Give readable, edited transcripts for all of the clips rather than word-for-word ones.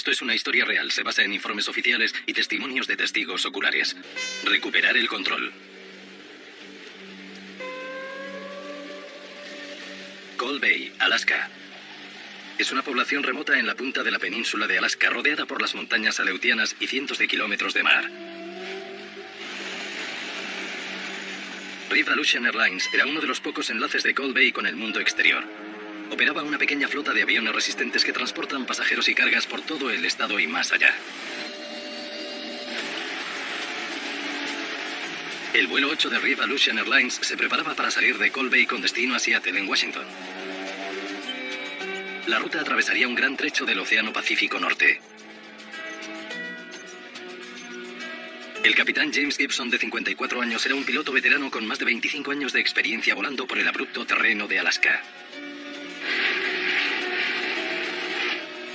Esto es una historia real. Se basa en informes oficiales y testimonios de testigos oculares. Recuperar el control. Cold Bay, Alaska. Es una población remota en la punta de la península de Alaska, rodeada por las montañas aleutianas y cientos de kilómetros de mar. Revolution Airlines era uno de los pocos enlaces de Cold Bay con el mundo exterior. Operaba una pequeña flota de aviones resistentes que transportan pasajeros y cargas por todo el estado y más allá. El vuelo 8 de Revolution Airlines se preparaba para salir de Cold Bay con destino a Seattle, en Washington. La ruta atravesaría un gran trecho del Océano Pacífico Norte. El capitán James Gibson, de 54 años, era un piloto veterano con más de 25 años de experiencia volando por el abrupto terreno de Alaska.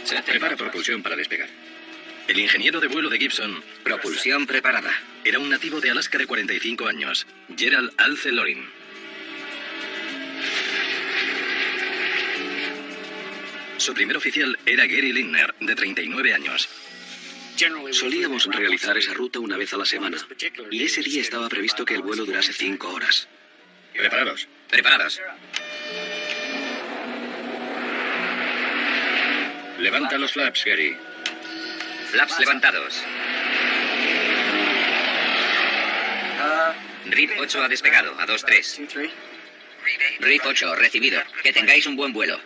Se prepara propulsión para despegar. El ingeniero de vuelo de Gibson, Propulsión preparada. era un nativo de Alaska de 45 años, Gerald Alce Loring. Su primer oficial era Gary Lindner, de 39 años. Solíamos realizar esa ruta una vez a la semana, y ese día estaba previsto que el vuelo durase 5 horas. ¿Preparados? Preparados. Levanta los flaps, Gary. Flaps levantados. RIP 8 ha despegado, a 2-3. RIP 8, recibido. Que tengáis un buen vuelo.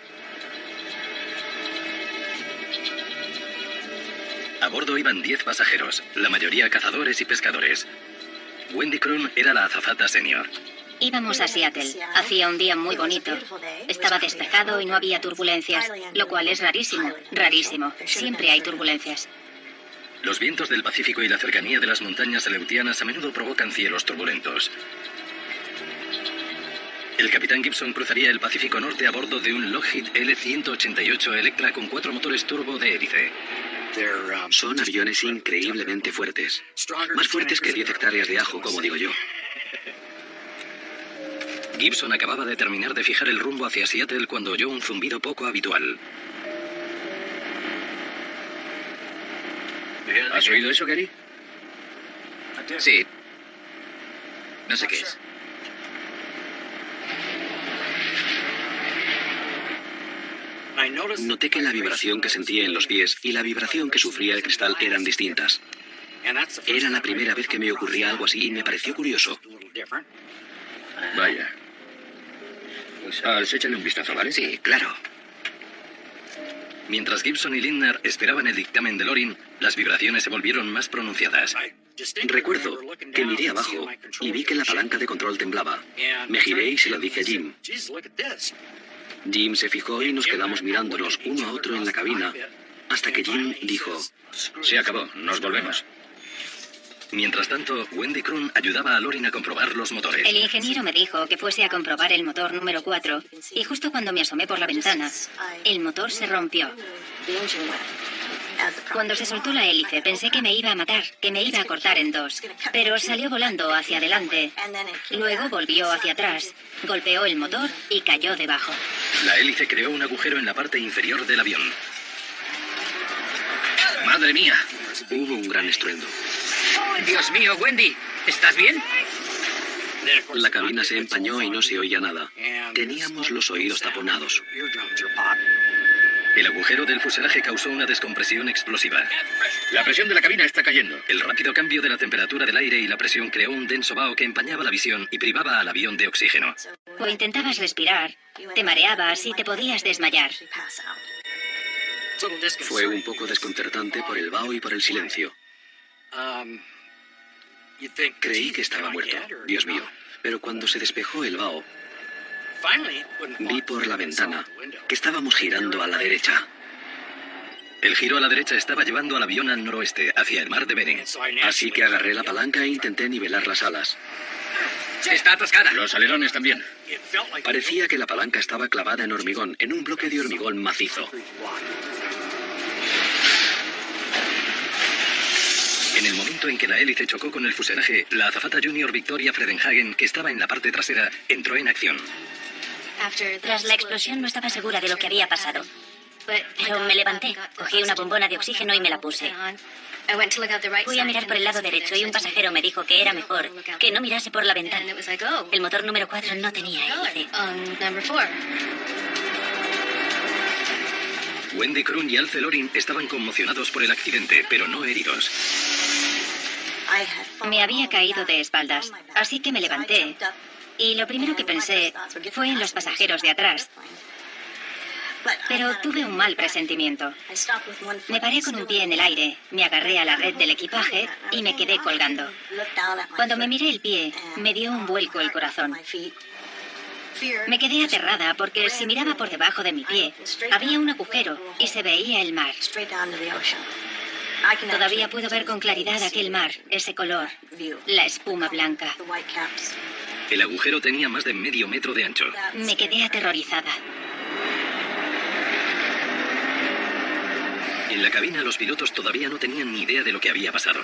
A bordo iban 10 pasajeros, la mayoría cazadores y pescadores. Wendy Kroon era la azafata senior. Íbamos a Seattle. Hacía un día muy bonito. Estaba despejado y no había turbulencias, lo cual es rarísimo, rarísimo. Siempre hay turbulencias. Los vientos del Pacífico y la cercanía de las montañas aleutianas a menudo provocan cielos turbulentos. El capitán Gibson cruzaría el Pacífico Norte a bordo de un Lockheed L-188 Electra con 4 motores turbo de hélice. Son aviones increíblemente fuertes. Más fuertes que 10 hectáreas de ajo, como digo yo. Gibson acababa de terminar de fijar el rumbo hacia Seattle cuando oyó un zumbido poco habitual. ¿Has oído eso, Gary? Sí. No sé qué es. Noté que la vibración que sentía en los pies y la vibración que sufría el cristal eran distintas. Era la primera vez que me ocurría algo así y me pareció curioso. Vaya. Échale un vistazo, ¿vale? Sí, claro. Mientras Gibson y Lindner esperaban el dictamen de Loring, las vibraciones se volvieron más pronunciadas. Recuerdo que miré abajo y vi que la palanca de control temblaba. Me giré y se lo dije a Jim. Jim se fijó y nos quedamos mirándonos uno a otro en la cabina, hasta que Jim dijo: Se acabó, nos volvemos. Mientras tanto, Wendy Kroon ayudaba a Loring a comprobar los motores. El ingeniero me dijo que fuese a comprobar el motor número 4, y justo cuando me asomé por la ventana, el motor se rompió. Cuando se soltó la hélice, pensé que me iba a matar, que me iba a cortar en dos. Pero salió volando hacia adelante. Luego volvió hacia atrás, golpeó el motor y cayó debajo. La hélice creó un agujero en la parte inferior del avión. ¡Madre mía! Hubo un gran estruendo. ¡Dios mío, Wendy! ¿Estás bien? La cabina se empañó y no se oía nada. Teníamos los oídos taponados. El agujero del fuselaje causó una descompresión explosiva. La presión de la cabina está cayendo. El rápido cambio de la temperatura del aire y la presión creó un denso vaho que empañaba la visión y privaba al avión de oxígeno. O intentabas respirar, te mareabas y te podías desmayar. Fue un poco desconcertante por el vaho y por el silencio. Creí que estaba muerto, Dios mío. Pero cuando se despejó el vaho, vi por la ventana que estábamos girando a la derecha. El giro a la derecha estaba llevando al avión al noroeste, hacia el mar de Bering. Así que agarré la palanca e intenté nivelar las alas. Está atascada. Los alerones también. Parecía que la palanca estaba clavada en hormigón, en un bloque de hormigón macizo. En el momento en que la hélice chocó con el fuselaje, la azafata junior Victoria Fredenhagen, que estaba en la parte trasera, entró en acción. Tras la explosión no estaba segura de lo que había pasado. Pero me levanté, cogí una bombona de oxígeno y me la puse. Fui a mirar por el lado derecho y un pasajero me dijo que era mejor que no mirase por la ventana. El motor número 4 no tenía hélice. Wendy Kroon y Alce Loring estaban conmocionados por el accidente, pero no heridos. Me había caído de espaldas, así que me levanté. Y lo primero que pensé fue en los pasajeros de atrás. Pero tuve un mal presentimiento. Me paré con un pie en el aire, me agarré a la red del equipaje y me quedé colgando. Cuando me miré el pie, me dio un vuelco el corazón. Me quedé aterrada porque si miraba por debajo de mi pie, había un agujero y se veía el mar. Todavía puedo ver con claridad aquel mar, ese color, la espuma blanca. El agujero tenía más de medio metro de ancho. Me quedé aterrorizada. En la cabina los pilotos todavía no tenían ni idea de lo que había pasado.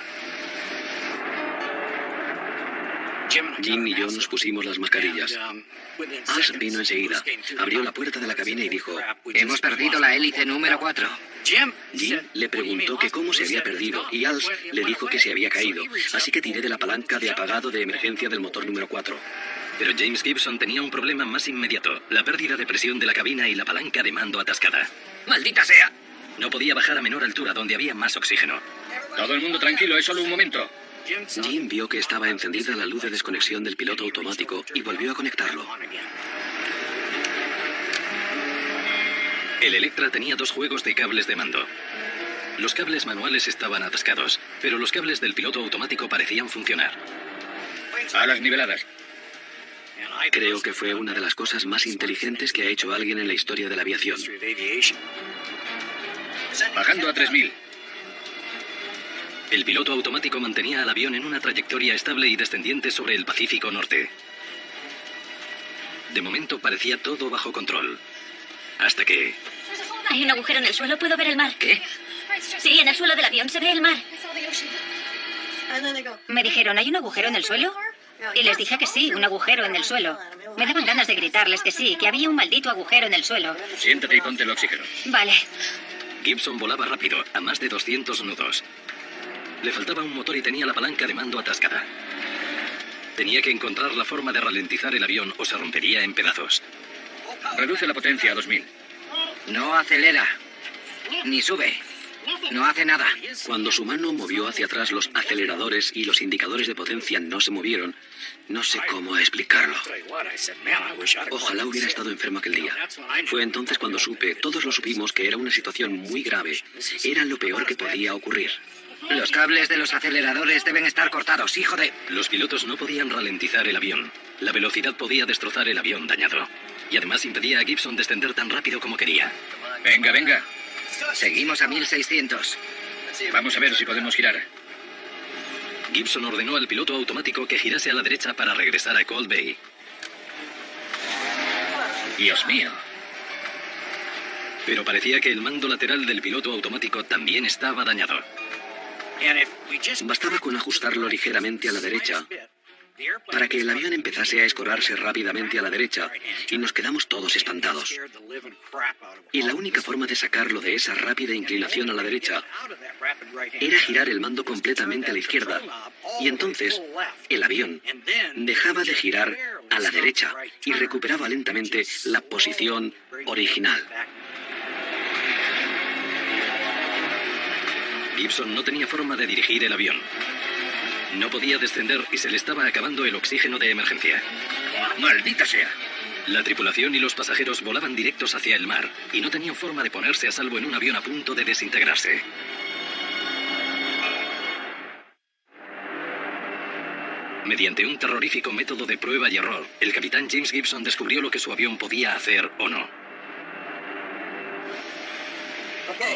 Jim y yo nos pusimos las mascarillas. Ash vino enseguida, abrió la puerta de la cabina y dijo: Hemos perdido la hélice número 4. Jim le preguntó que cómo se había perdido y Ash le dijo que se había caído, así que tiré de la palanca de apagado de emergencia del motor número 4. Pero James Gibson tenía un problema más inmediato, la pérdida de presión de la cabina y la palanca de mando atascada. ¡Maldita sea! No podía bajar a menor altura donde había más oxígeno. Todo el mundo tranquilo, es solo un momento. Jim vio que estaba encendida la luz de desconexión del piloto automático y volvió a conectarlo. El Electra tenía 2 juegos de cables de mando. Los cables manuales estaban atascados, pero los cables del piloto automático parecían funcionar. A las niveladas. Creo que fue una de las cosas más inteligentes que ha hecho alguien en la historia de la aviación. Bajando a 3000. El piloto automático mantenía al avión en una trayectoria estable y descendiente sobre el Pacífico Norte. De momento parecía todo bajo control. Hasta que... Hay un agujero en el suelo, puedo ver el mar. ¿Qué? Sí, en el suelo del avión se ve el mar. Me dijeron, ¿hay un agujero en el suelo? Y les dije que sí, un agujero en el suelo. Me daban ganas de gritarles que sí, que había un maldito agujero en el suelo. Siéntate y ponte el oxígeno. Vale. Gibson volaba rápido, a más de 200 nudos. Le faltaba un motor y tenía la palanca de mando atascada. Tenía que encontrar la forma de ralentizar el avión o se rompería en pedazos. Reduce la potencia a 2000. No acelera. Ni sube. No hace nada. Cuando su mano movió hacia atrás los aceleradores y los indicadores de potencia no se movieron, no sé cómo explicarlo. Ojalá hubiera estado enfermo aquel día. Fue entonces cuando supe, todos lo supimos, que era una situación muy grave. Era lo peor que podía ocurrir. Los cables de los aceleradores deben estar cortados, hijo de... Los pilotos no podían ralentizar el avión. La velocidad podía destrozar el avión dañado. Y además impedía a Gibson descender tan rápido como quería. Venga, venga. Seguimos a 1600. Vamos a ver si podemos girar. Gibson ordenó al piloto automático que girase a la derecha para regresar a Cold Bay. Dios mío. Pero parecía que el mando lateral del piloto automático también estaba dañado. Bastaba con ajustarlo ligeramente a la derecha para que el avión empezase a escorarse rápidamente a la derecha y nos quedamos todos espantados. Y la única forma de sacarlo de esa rápida inclinación a la derecha era girar el mando completamente a la izquierda y entonces el avión dejaba de girar a la derecha y recuperaba lentamente la posición original. Gibson no tenía forma de dirigir el avión. No podía descender y se le estaba acabando el oxígeno de emergencia. ¡Maldita sea! La tripulación y los pasajeros volaban directos hacia el mar y no tenían forma de ponerse a salvo en un avión a punto de desintegrarse. Mediante un terrorífico método de prueba y error, el capitán James Gibson descubrió lo que su avión podía hacer o no.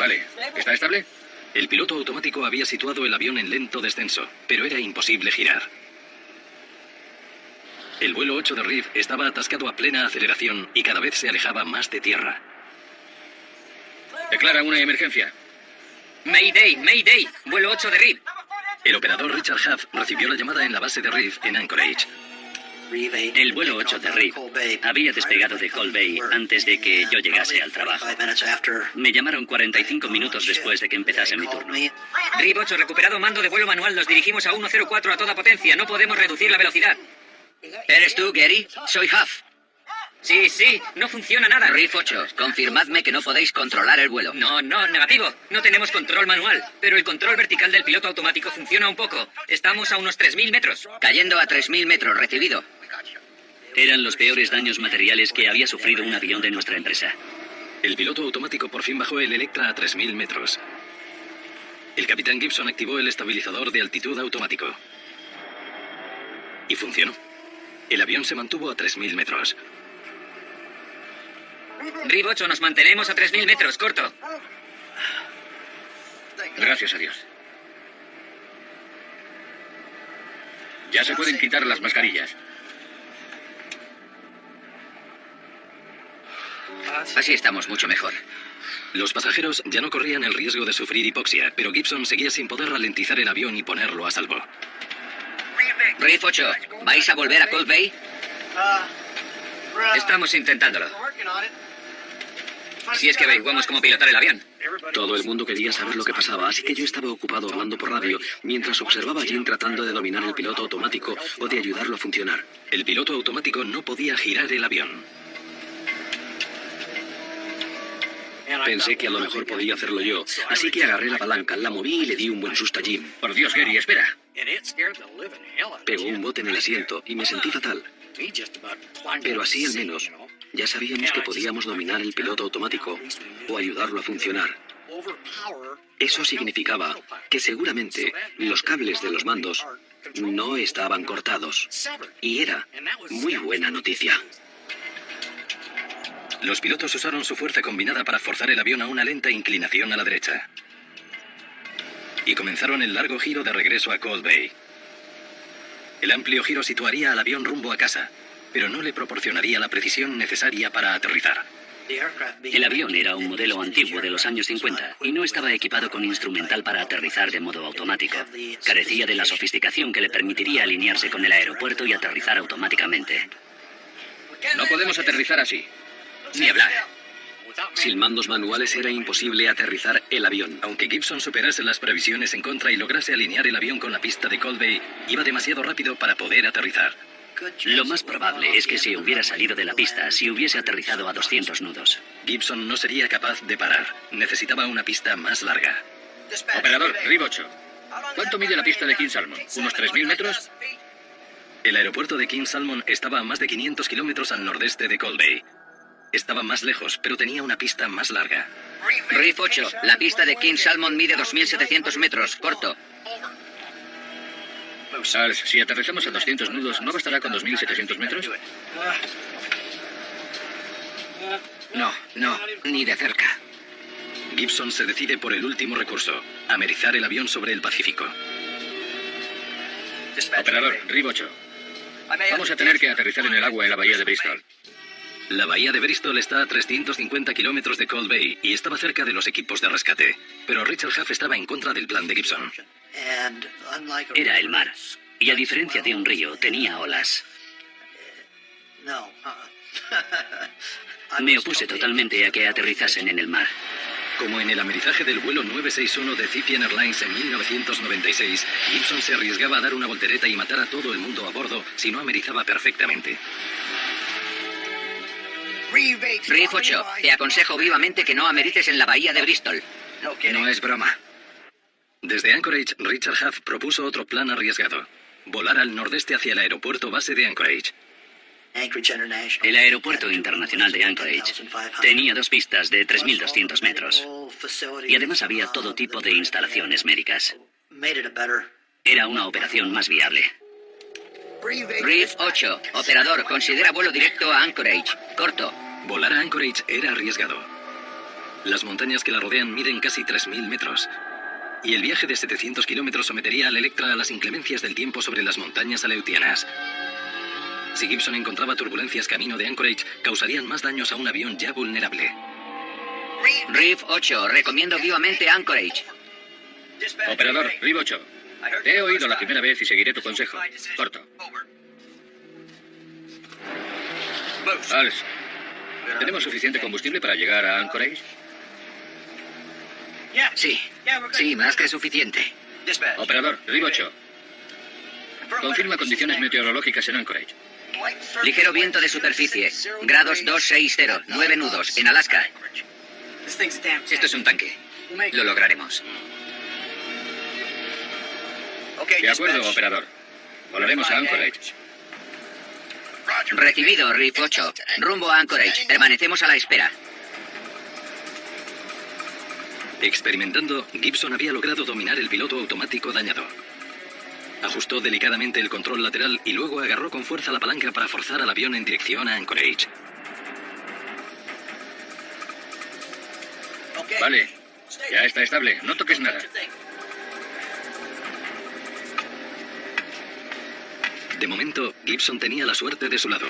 Vale, ¿está estable? El piloto automático había situado el avión en lento descenso, pero era imposible girar. El vuelo 8 de Reef estaba atascado a plena aceleración y cada vez se alejaba más de tierra. Declara una emergencia. Mayday, Mayday. Vuelo 8 de Reef. El operador Richard Huff recibió la llamada en la base de Reef en Anchorage. El vuelo 8 de Reef había despegado de Cold Bay antes de que yo llegase al trabajo. Me llamaron 45 minutos después de que empezase mi turno. Reef 8, recuperado mando de vuelo manual. Nos dirigimos a 104 a toda potencia. No podemos reducir la velocidad. ¿Eres tú, Gary? Soy Huff. Sí, no funciona nada. Reef 8, confirmadme que no podéis controlar el vuelo. No, negativo. No tenemos control manual, pero el control vertical del piloto automático funciona un poco. Estamos a unos 3.000 metros. Cayendo a 3.000 metros, recibido. Eran los peores daños materiales que había sufrido un avión de nuestra empresa. El piloto automático por fin bajó el Electra a 3.000 metros. El capitán Gibson activó el estabilizador de altitud automático. Y funcionó. El avión se mantuvo a 3.000 metros. Reef 8, nos mantenemos a 3.000 metros, corto. Gracias a Dios. Ya se pueden quitar las mascarillas. Así estamos mucho mejor. Los pasajeros ya no corrían el riesgo de sufrir hipoxia, pero Gibson seguía sin poder ralentizar el avión y ponerlo a salvo. Reef 8, ¿vais a volver a Cold Bay? Estamos intentándolo. Si es que averiguamos cómo pilotar el avión. Todo el mundo quería saber lo que pasaba, así que yo estaba ocupado hablando por radio mientras observaba a Jim tratando de dominar el piloto automático o de ayudarlo a funcionar. El piloto automático no podía girar el avión. Pensé que a lo mejor podía hacerlo yo, así que agarré la palanca, la moví y le di un buen susto a Jim. Por Dios, Gary, espera. Pegó un bote en el asiento y me sentí fatal. Pero así al menos ya sabíamos que podíamos dominar el piloto automático o ayudarlo a funcionar. Eso significaba que seguramente los cables de los mandos no estaban cortados. Y era muy buena noticia. Los pilotos usaron su fuerza combinada para forzar el avión a una lenta inclinación a la derecha. Y comenzaron el largo giro de regreso a Cold Bay. El amplio giro situaría al avión rumbo a casa, pero no le proporcionaría la precisión necesaria para aterrizar. El avión era un modelo antiguo de los años 50 y no estaba equipado con instrumental para aterrizar de modo automático. Carecía de la sofisticación que le permitiría alinearse con el aeropuerto y aterrizar automáticamente. No podemos aterrizar así. Ni hablar. Sin mandos manuales era imposible aterrizar el avión. Aunque Gibson superase las previsiones en contra y lograse alinear el avión con la pista de Cold Bay, iba demasiado rápido para poder aterrizar. Lo más probable es que se hubiera salido de la pista si hubiese aterrizado a 200 nudos. Gibson no sería capaz de parar. Necesitaba una pista más larga. Operador, Reef 8. ¿Cuánto mide la pista de King Salmon? ¿Unos 3.000 metros? El aeropuerto de King Salmon estaba a más de 500 kilómetros al nordeste de Cold Bay. Estaba más lejos, pero tenía una pista más larga. Reef 8, la pista de King Salmon mide 2.700 metros, corto. Charles, si aterrizamos a 200 nudos, ¿no bastará con 2.700 metros? No, ni de cerca. Gibson se decide por el último recurso, amerizar el avión sobre el Pacífico. Operador, Reef 8. Vamos a tener que aterrizar en el agua en la bahía de Bristol. La bahía de Bristol está a 350 kilómetros de Cold Bay y estaba cerca de los equipos de rescate. Pero Richard Huff estaba en contra del plan de Gibson. Era el mar, y a diferencia de un río, tenía olas. Me opuse totalmente a que aterrizasen en el mar. Como en el amerizaje del vuelo 961 de Ethiopian Airlines en 1996, Gibson se arriesgaba a dar una voltereta y matar a todo el mundo a bordo si no amerizaba perfectamente. Reef 8, te aconsejo vivamente que no americes en la bahía de Bristol. No es broma. Desde Anchorage, Richard Huff propuso otro plan arriesgado. Volar al nordeste hacia el aeropuerto base de Anchorage. El aeropuerto internacional de Anchorage tenía 2 pistas de 3.200 metros. Y además había todo tipo de instalaciones médicas. Era una operación más viable. Reef 8, operador, considera vuelo directo a Anchorage. Corto. Volar a Anchorage era arriesgado. Las montañas que la rodean miden casi 3.000 metros. Y el viaje de 700 kilómetros sometería al Electra a las inclemencias del tiempo sobre las montañas aleutianas. Si Gibson encontraba turbulencias camino de Anchorage, causarían más daños a un avión ya vulnerable. Reef 8, recomiendo vivamente Anchorage. Operador, Reef 8. Te he oído la primera vez y seguiré tu consejo. Corto. Alex, ¿tenemos suficiente combustible para llegar a Anchorage? Sí, más que suficiente. Operador, RIB 8. Confirma condiciones meteorológicas en Anchorage. Ligero viento de superficie, grados 260, 9 nudos, en Alaska. Esto es un tanque. Lo lograremos. De acuerdo, operador. Volaremos a Anchorage. Recibido, RIF 8. Rumbo a Anchorage. Permanecemos a la espera. Experimentando, Gibson había logrado dominar el piloto automático dañado. Ajustó delicadamente el control lateral y luego agarró con fuerza la palanca para forzar al avión en dirección a Anchorage. Vale, ya está estable. No toques nada. De momento, Gibson tenía la suerte de su lado.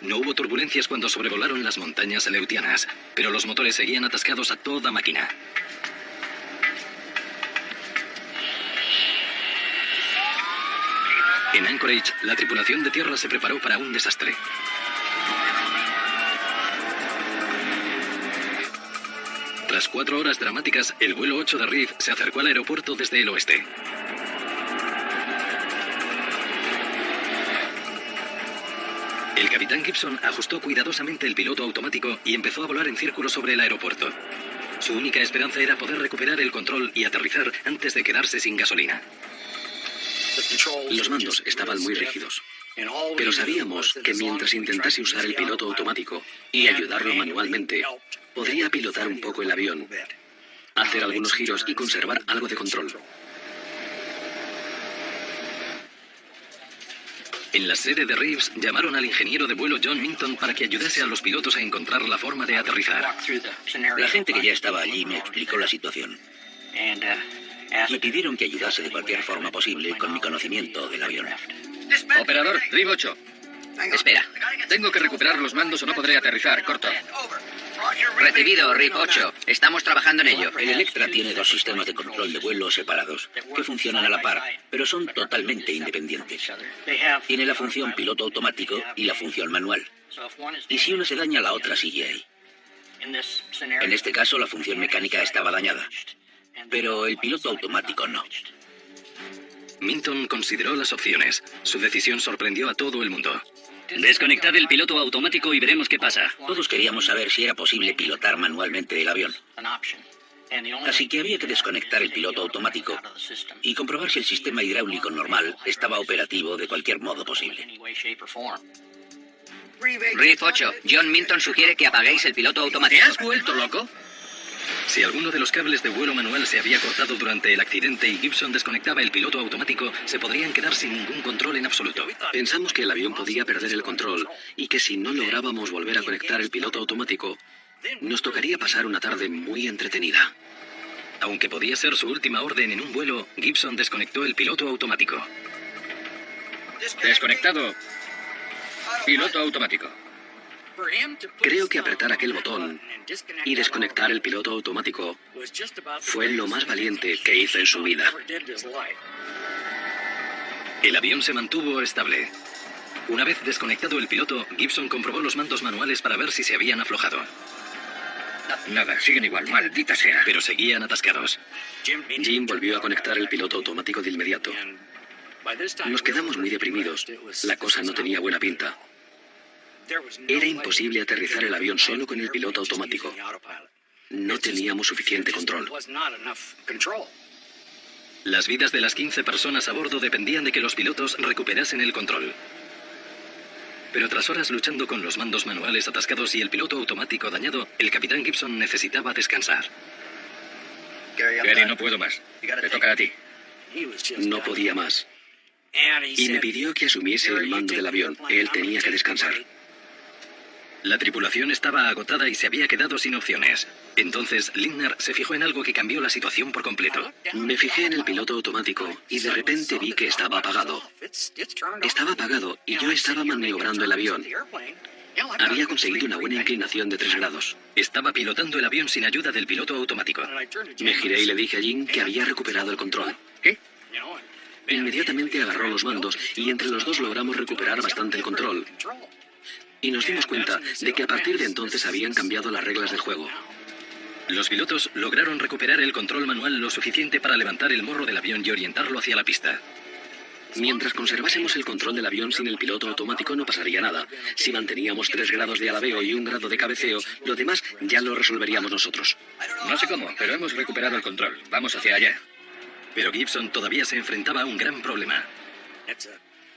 No hubo turbulencias cuando sobrevolaron las montañas aleutianas, pero los motores seguían atascados a toda máquina. En Anchorage, la tripulación de tierra se preparó para un desastre. Tras 4 horas dramáticas, el vuelo 8 de RIF se acercó al aeropuerto desde el oeste. El capitán Gibson ajustó cuidadosamente el piloto automático y empezó a volar en círculos sobre el aeropuerto. Su única esperanza era poder recuperar el control y aterrizar antes de quedarse sin gasolina. Los mandos estaban muy rígidos, pero sabíamos que mientras intentase usar el piloto automático y ayudarlo manualmente, podría pilotar un poco el avión, hacer algunos giros y conservar algo de control. En la sede de Reeves llamaron al ingeniero de vuelo John Minton para que ayudase a los pilotos a encontrar la forma de aterrizar. La gente que ya estaba allí me explicó la situación. Me pidieron que ayudase de cualquier forma posible con mi conocimiento del avión. Operador, RIB 8. Espera. Tengo que recuperar los mandos o no podré aterrizar. Corto. Recibido, RIF 8. Estamos trabajando en ello. El Electra tiene 2 sistemas de control de vuelo separados, que funcionan a la par, pero son totalmente independientes. Tiene la función piloto automático y la función manual. Y si una se daña, la otra sigue ahí. En este caso, la función mecánica estaba dañada, pero el piloto automático no. Minton consideró las opciones. Su decisión sorprendió a todo el mundo. Desconectad el piloto automático y veremos qué pasa. Todos queríamos saber si era posible pilotar manualmente el avión. Así que había que desconectar el piloto automático y comprobar si el sistema hidráulico normal estaba operativo de cualquier modo posible. RIF 8. John Minton sugiere que apaguéis el piloto automático. ¿Te has vuelto loco? Si alguno de los cables de vuelo manual se había cortado durante el accidente y Gibson desconectaba el piloto automático, se podrían quedar sin ningún control en absoluto. Pensamos que el avión podía perder el control y que si no lográbamos volver a conectar el piloto automático, nos tocaría pasar una tarde muy entretenida. Aunque podía ser su última orden en un vuelo, Gibson desconectó el piloto automático. Desconectado. Piloto automático. Creo que apretar aquel botón y desconectar el piloto automático fue lo más valiente que hizo en su vida. El avión se mantuvo estable. Una vez desconectado el piloto, Gibson comprobó los mandos manuales para ver si se habían aflojado. Nada, siguen igual, maldita sea. Pero seguían atascados. Jim volvió a conectar el piloto automático de inmediato. Nos quedamos muy deprimidos. La cosa no tenía buena pinta. Era imposible aterrizar el avión solo con el piloto automático. No teníamos suficiente control. Las vidas de las 15 personas a bordo dependían de que los pilotos recuperasen el control. Pero tras horas luchando con los mandos manuales atascados y el piloto automático dañado, el capitán Gibson necesitaba descansar. Gary, no puedo más. Te toca a ti. No podía más. Y me pidió que asumiese el mando del avión. Él tenía que descansar. La tripulación estaba agotada y se había quedado sin opciones. Entonces, Lindner se fijó en algo que cambió la situación por completo. Me fijé en el piloto automático y de repente vi que estaba apagado. Estaba apagado y yo estaba maniobrando el avión. Había conseguido una buena inclinación de 3 grados. Estaba pilotando el avión sin ayuda del piloto automático. Me giré y le dije a Jim que había recuperado el control. ¿Qué? Inmediatamente agarró los mandos y entre los dos logramos recuperar bastante el control. y nos dimos cuenta de que a partir de entonces habían cambiado las reglas del juego. Los pilotos lograron recuperar el control manual lo suficiente para levantar el morro del avión y orientarlo hacia la pista. Mientras conservásemos el control del avión sin el piloto automático no pasaría nada. Si manteníamos 3 grados de alabeo y 1 grado de cabeceo, lo demás ya lo resolveríamos nosotros. No sé cómo, pero hemos recuperado el control. Vamos hacia allá. Pero Gibson todavía se enfrentaba a un gran problema.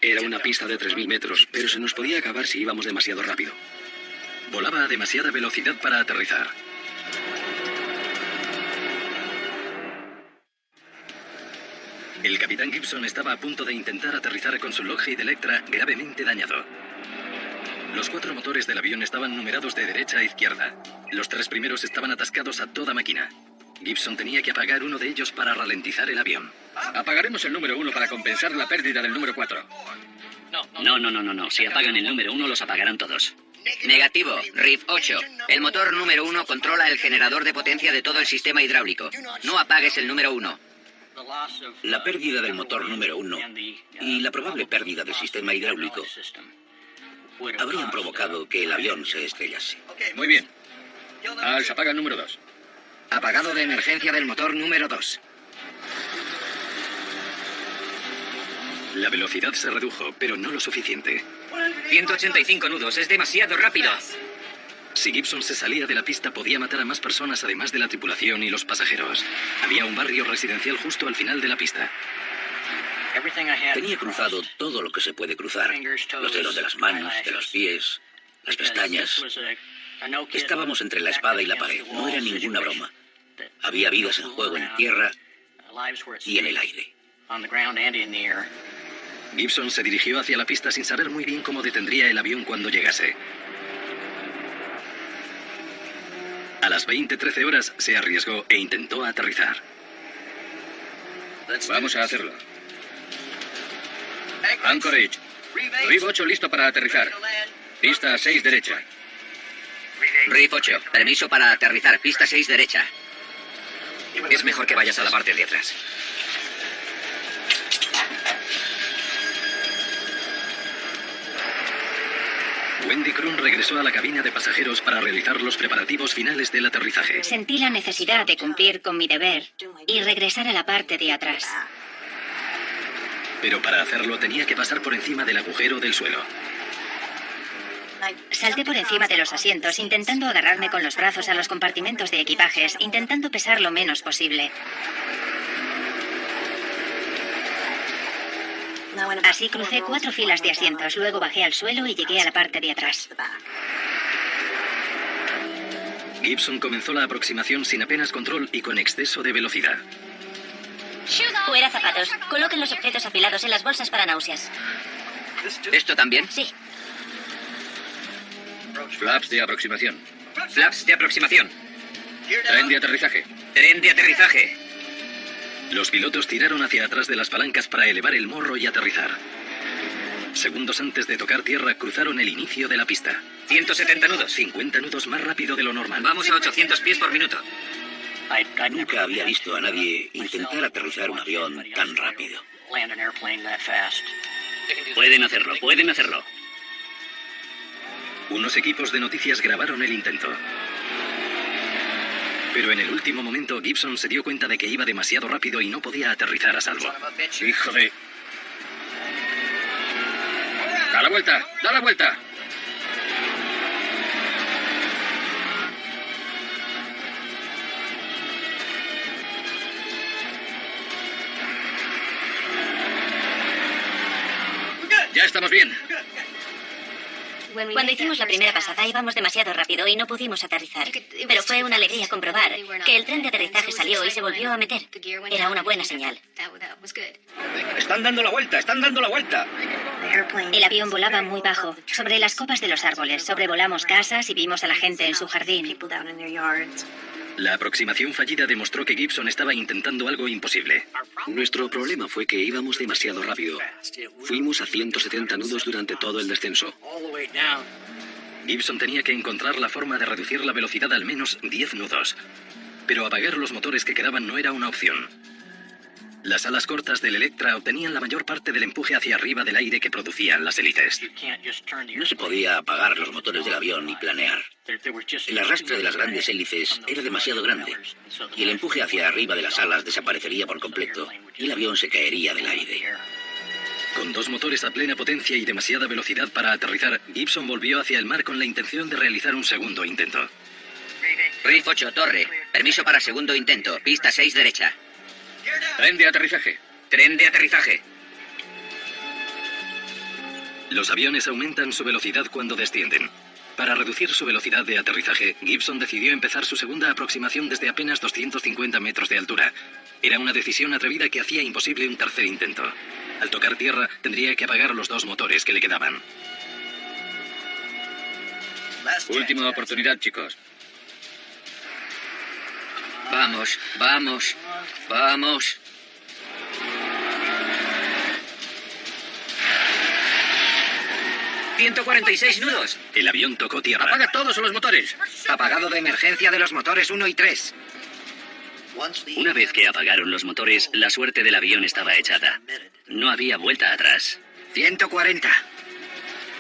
Era una pista de 3.000 metros, pero se nos podía acabar si íbamos demasiado rápido. Volaba a demasiada velocidad para aterrizar. El capitán Gibson estaba a punto de intentar aterrizar con su Lockheed Electra gravemente dañado. Los 4 motores del avión estaban numerados de derecha a izquierda. Los 3 primeros estaban atascados a toda máquina. Gibson tenía que apagar uno de ellos para ralentizar el avión. Apagaremos el número 1 para compensar la pérdida del número 4. No. Si apagan el número 1, los apagarán todos. Negativo, RIF 8. El motor número 1 controla el generador de potencia de todo el sistema hidráulico. No apagues el número 1. La pérdida del motor número 1 y la probable pérdida del sistema hidráulico habrían provocado que el avión se estrellase. Muy bien. Als, apaga el número 2. Apagado de emergencia del motor número 2. La velocidad se redujo, pero no lo suficiente. 185 nudos, es demasiado rápido. Si Gibson se salía de la pista podía matar a más personas además de la tripulación y los pasajeros. Había un barrio residencial justo al final de la pista. Tenía cruzado todo lo que se puede cruzar. Los dedos de las manos, de los pies, las pestañas. Estábamos entre la espada y la pared. No era ninguna broma. Había vidas en juego en tierra y en el aire. Gibson se dirigió hacia la pista sin saber muy bien cómo detendría el avión cuando llegase. A las 20:13 horas se arriesgó e intentó aterrizar. Vamos a hacerlo. Anchorage. RIF 8 listo para aterrizar. Pista 6 derecha. RIF 8, permiso para aterrizar, pista 6 derecha. Es mejor que vayas a la parte de atrás. Wendy Kroon regresó a la cabina de pasajeros para realizar los preparativos finales del aterrizaje. Sentí la necesidad de cumplir con mi deber y regresar a la parte de atrás. Pero para hacerlo tenía que pasar por encima del agujero del suelo. Salté por encima de los asientos, intentando agarrarme con los brazos a los compartimentos de equipajes, intentando pesar lo menos posible. Así crucé 4 filas de asientos, luego bajé al suelo y llegué a la parte de atrás. Gibson comenzó la aproximación sin apenas control y con exceso de velocidad. Fuera zapatos. Coloquen los objetos afilados en las bolsas para náuseas. ¿Esto también? Sí. Flaps de aproximación. Flaps de aproximación. Tren de aterrizaje. Tren de aterrizaje. Los pilotos tiraron hacia atrás de las palancas para elevar el morro y aterrizar. Segundos antes de tocar tierra, cruzaron el inicio de la pista. 170 nudos. 50 nudos más rápido de lo normal. Vamos a 800 pies por minuto. Nunca había visto a nadie intentar aterrizar un avión tan rápido. Pueden hacerlo. Unos equipos de noticias grabaron el intento. Pero en el último momento, Gibson se dio cuenta de que iba demasiado rápido y no podía aterrizar a salvo. Hijo de... ¡Da la vuelta! ¡Da la vuelta! Ya estamos bien. Cuando hicimos la primera pasada íbamos demasiado rápido y no pudimos aterrizar. Pero fue una alegría comprobar que el tren de aterrizaje salió y se volvió a meter. Era una buena señal. ¡Están dando la vuelta! ¡Están dando la vuelta! El avión volaba muy bajo, sobre las copas de los árboles. Sobrevolamos casas y vimos a la gente en su jardín. La aproximación fallida demostró que Gibson estaba intentando algo imposible. Nuestro problema fue que íbamos demasiado rápido. Fuimos a 170 nudos durante todo el descenso. Gibson tenía que encontrar la forma de reducir la velocidad al menos 10 nudos. Pero apagar los motores que quedaban no era una opción. Las alas cortas del Electra obtenían la mayor parte del empuje hacia arriba del aire que producían las hélices. No se podía apagar los motores del avión ni planear. El arrastre de las grandes hélices era demasiado grande y el empuje hacia arriba de las alas desaparecería por completo y el avión se caería del aire. Con 2 motores a plena potencia y demasiada velocidad para aterrizar, Gibson volvió hacia el mar con la intención de realizar un segundo intento. Riff 8, torre. Permiso para segundo intento. Pista 6 derecha. Tren de aterrizaje. Tren de aterrizaje. Los aviones aumentan su velocidad cuando descienden. Para reducir su velocidad de aterrizaje, Gibson decidió empezar su segunda aproximación desde apenas 250 metros de altura. Era una decisión atrevida que hacía imposible un tercer intento. Al tocar tierra, tendría que apagar los 2 motores que le quedaban. Última oportunidad, chicos. Vamos, vamos, vamos. ¡146 nudos! El avión tocó tierra. ¡Apaga todos los motores! Apagado de emergencia de los motores 1 y 3. Una vez que apagaron los motores, la suerte del avión estaba echada. No había vuelta atrás. 140.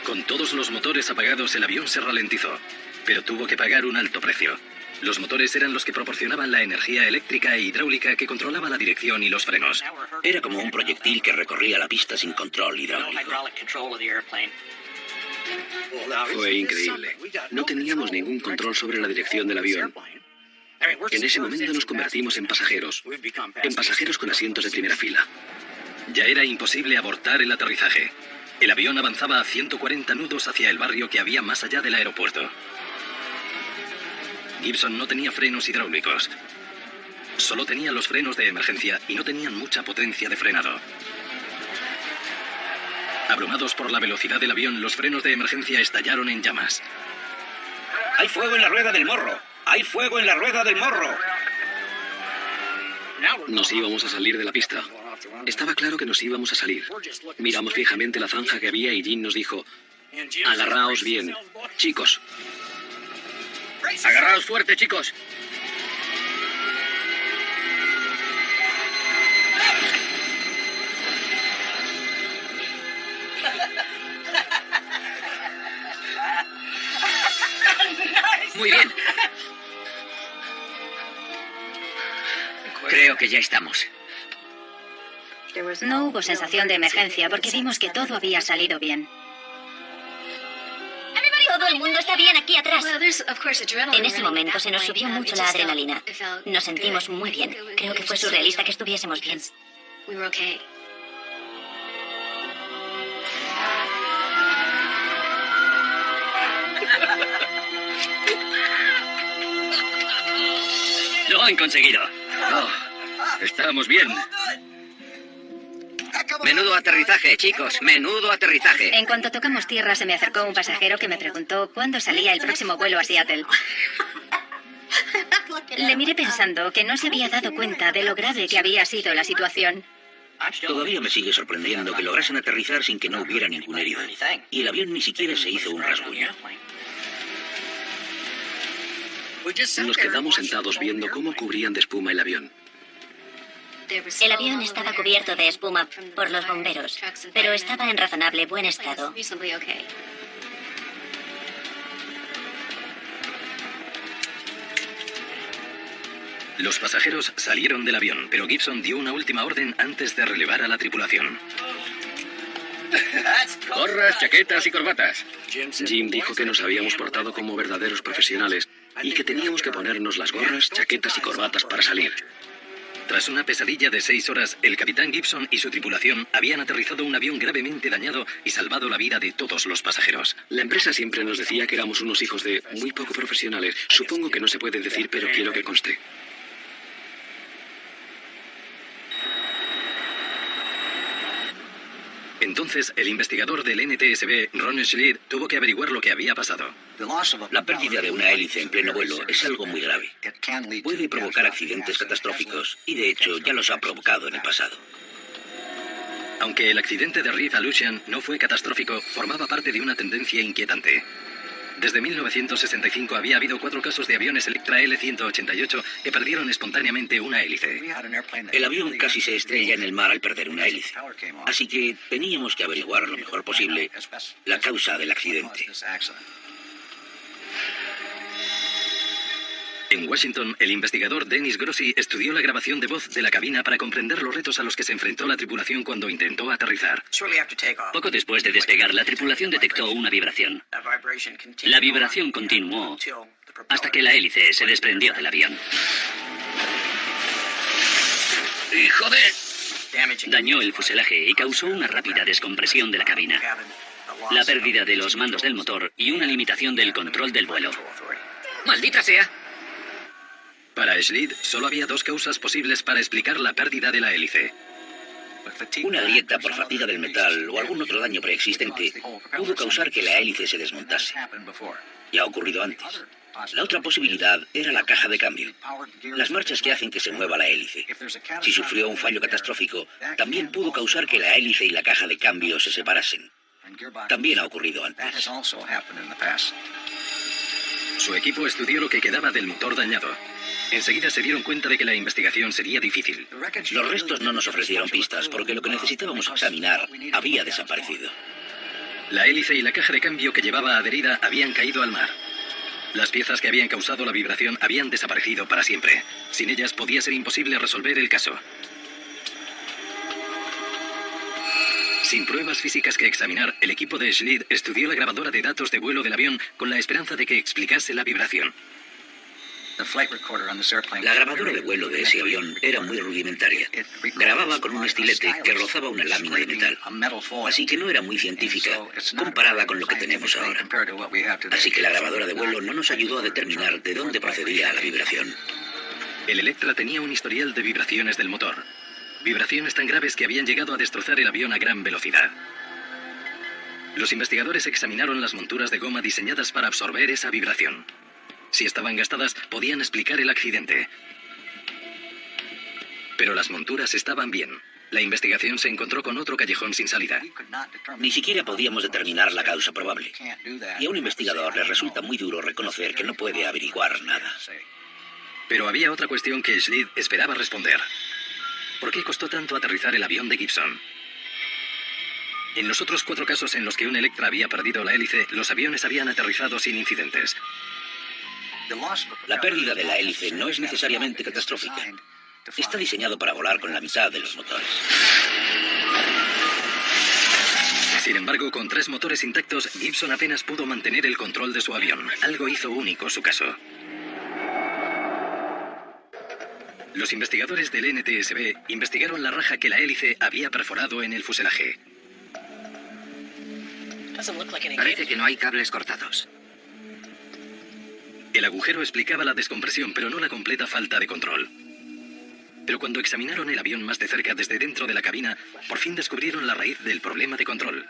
Con todos los motores apagados, el avión se ralentizó, pero tuvo que pagar un alto precio. Los motores eran los que proporcionaban la energía eléctrica e hidráulica que controlaba la dirección y los frenos. Era como un proyectil que recorría la pista sin control hidráulico. Fue increíble. No teníamos ningún control sobre la dirección del avión. En ese momento nos convertimos en pasajeros con asientos de primera fila. Ya era imposible abortar el aterrizaje. El avión avanzaba a 140 nudos hacia el barrio que había más allá del aeropuerto. Gibson no tenía frenos hidráulicos. Solo tenía los frenos de emergencia y no tenían mucha potencia de frenado. Abrumados por la velocidad del avión, los frenos de emergencia estallaron en llamas. ¡Hay fuego en la rueda del morro! ¡Hay fuego en la rueda del morro! Nos íbamos a salir de la pista. Estaba claro que nos íbamos a salir. Miramos fijamente la zanja que había y Jim nos dijo: agarraos bien, chicos. ¡Agarraos fuerte, chicos! Muy bien. Creo que ya estamos. No hubo sensación de emergencia porque vimos que todo había salido bien. Todo el mundo está bien aquí atrás. En ese momento se nos subió mucho la adrenalina. Nos sentimos muy bien. Creo que fue surrealista que estuviésemos bien. ¡Lo han conseguido! Oh, estábamos bien. Menudo aterrizaje, chicos. Menudo aterrizaje. En cuanto tocamos tierra, se me acercó un pasajero que me preguntó cuándo salía el próximo vuelo a Seattle. Le miré pensando que no se había dado cuenta de lo grave que había sido la situación. Todavía me sigue sorprendiendo que lograsen aterrizar sin que no hubiera ningún herido. Y el avión ni siquiera se hizo un rasguño. Nos quedamos sentados viendo cómo cubrían de espuma el avión. El avión estaba cubierto de espuma por los bomberos, pero estaba en razonable buen estado. Los pasajeros salieron del avión, pero Gibson dio una última orden antes de relevar a la tripulación. Gorras, chaquetas y corbatas. Jim dijo que nos habíamos portado como verdaderos profesionales y que teníamos que ponernos las gorras, chaquetas y corbatas para salir. Tras una pesadilla de 6 horas, el capitán Gibson y su tripulación habían aterrizado un avión gravemente dañado y salvado la vida de todos los pasajeros. La empresa siempre nos decía que éramos unos hijos de muy poco profesionales. Supongo que no se puede decir, pero quiero que conste. Entonces, el investigador del NTSB, Ron Schlitt, tuvo que averiguar lo que había pasado. La pérdida de una hélice en pleno vuelo es algo muy grave. Puede provocar accidentes catastróficos y de hecho ya los ha provocado en el pasado. Aunque el accidente de Reef Aleutian no fue catastrófico, formaba parte de una tendencia inquietante. Desde 1965 había habido 4 casos de aviones Electra L-188 que perdieron espontáneamente una hélice. El avión casi se estrella en el mar al perder una hélice. Así que teníamos que averiguar lo mejor posible la causa del accidente. En Washington, el investigador Dennis Grossi estudió la grabación de voz de la cabina para comprender los retos a los que se enfrentó la tripulación cuando intentó aterrizar. Poco después de despegar, la tripulación detectó una vibración. La vibración continuó hasta que la hélice se desprendió del avión. ¡Hijo de...! Dañó el fuselaje y causó una rápida descompresión de la cabina, la pérdida de los mandos del motor y una limitación del control del vuelo. ¡Maldita sea! Para Schlid, solo había 2 causas posibles para explicar la pérdida de la hélice. Una grieta por fatiga del metal o algún otro daño preexistente pudo causar que la hélice se desmontase. Ya ha ocurrido antes. La otra posibilidad era la caja de cambio, las marchas que hacen que se mueva la hélice. Si sufrió un fallo catastrófico, también pudo causar que la hélice y la caja de cambio se separasen. También ha ocurrido antes. Su equipo estudió lo que quedaba del motor dañado. Enseguida se dieron cuenta de que la investigación sería difícil. Los restos no nos ofrecieron pistas porque lo que necesitábamos examinar había desaparecido. La hélice y la caja de cambio que llevaba adherida habían caído al mar. Las piezas que habían causado la vibración habían desaparecido para siempre. Sin ellas podía ser imposible resolver el caso. Sin pruebas físicas que examinar, el equipo de Schlid estudió la grabadora de datos de vuelo del avión con la esperanza de que explicase la vibración. La grabadora de vuelo de ese avión era muy rudimentaria. Grababa con un estilete que rozaba una lámina de metal. Así que no era muy científica comparada con lo que tenemos ahora. Así que la grabadora de vuelo no nos ayudó a determinar de dónde procedía la vibración. El Electra tenía un historial de vibraciones del motor. Vibraciones tan graves que habían llegado a destrozar el avión a gran velocidad. Los investigadores examinaron las monturas de goma diseñadas para absorber esa vibración. Si estaban gastadas, podían explicar el accidente. Pero las monturas estaban bien. La investigación se encontró con otro callejón sin salida. Ni siquiera podíamos determinar la causa probable. Y a un investigador le resulta muy duro reconocer que no puede averiguar nada. Pero había otra cuestión que Schlid esperaba responder. ¿Por qué costó tanto aterrizar el avión de Gibson? En los otros 4 casos en los que un Electra había perdido la hélice, los aviones habían aterrizado sin incidentes. La pérdida de la hélice no es necesariamente catastrófica. Está diseñado para volar con la mitad de los motores. Sin embargo, con 3 motores intactos, Gibson apenas pudo mantener el control de su avión. Algo hizo único su caso. Los investigadores del NTSB investigaron la raja que la hélice había perforado en el fuselaje. Parece que no hay cables cortados. El agujero explicaba la descompresión, pero no la completa falta de control. Pero cuando examinaron el avión más de cerca desde dentro de la cabina, por fin descubrieron la raíz del problema de control.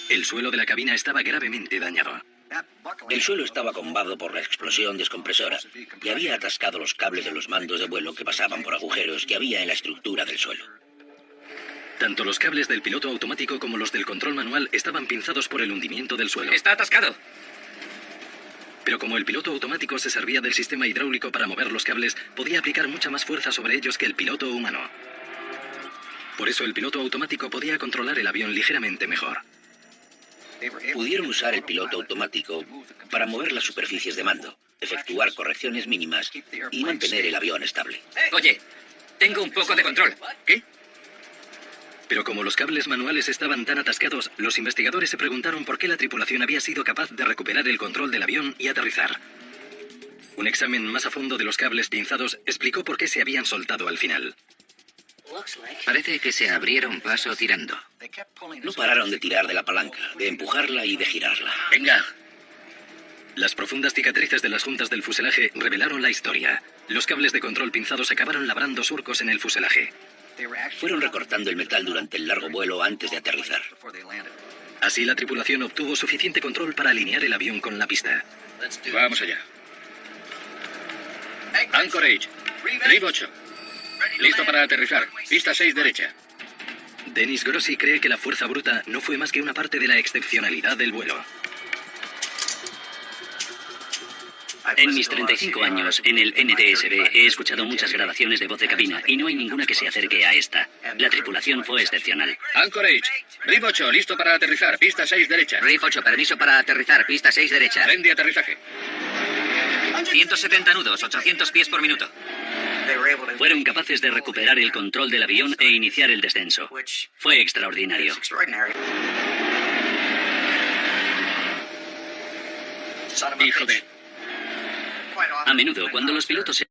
El suelo de la cabina estaba gravemente dañado. El suelo estaba combado por la explosión descompresora y había atascado los cables de los mandos de vuelo que pasaban por agujeros que había en la estructura del suelo. Tanto los cables del piloto automático como los del control manual estaban pinzados por el hundimiento del suelo. ¡Está atascado! Pero como el piloto automático se servía del sistema hidráulico para mover los cables, podía aplicar mucha más fuerza sobre ellos que el piloto humano. Por eso el piloto automático podía controlar el avión ligeramente mejor. Pudieron usar el piloto automático para mover las superficies de mando, efectuar correcciones mínimas y mantener el avión estable. Oye, tengo un poco de control. ¿Qué? Pero como los cables manuales estaban tan atascados, los investigadores se preguntaron por qué la tripulación había sido capaz de recuperar el control del avión y aterrizar. Un examen más a fondo de los cables pinzados explicó por qué se habían soltado al final. Parece que se abrieron paso tirando. No pararon de tirar de la palanca, de empujarla y de girarla. Venga. Las profundas cicatrices de las juntas del fuselaje revelaron la historia. Los cables de control pinzados acabaron labrando surcos en el fuselaje. Fueron recortando el metal durante el largo vuelo antes de aterrizar. Así la tripulación obtuvo suficiente control para alinear el avión con la pista. Vamos allá. Anchorage. Rib 8. Listo para aterrizar. Pista 6 derecha. Dennis Grossi cree que la fuerza bruta no fue más que una parte de la excepcionalidad del vuelo. En mis 35 años en el NTSB he escuchado muchas grabaciones de voz de cabina y no hay ninguna que se acerque a esta. La tripulación fue excepcional. Anchorage. RIF 8, listo para aterrizar. Pista 6 derecha. RIF 8, permiso para aterrizar. Pista 6 derecha. Tren de aterrizaje. 170 nudos, 800 pies por minuto. Fueron capaces de recuperar el control del avión e iniciar el descenso. Fue extraordinario. Hijo de... A menudo, cuando los pilotos se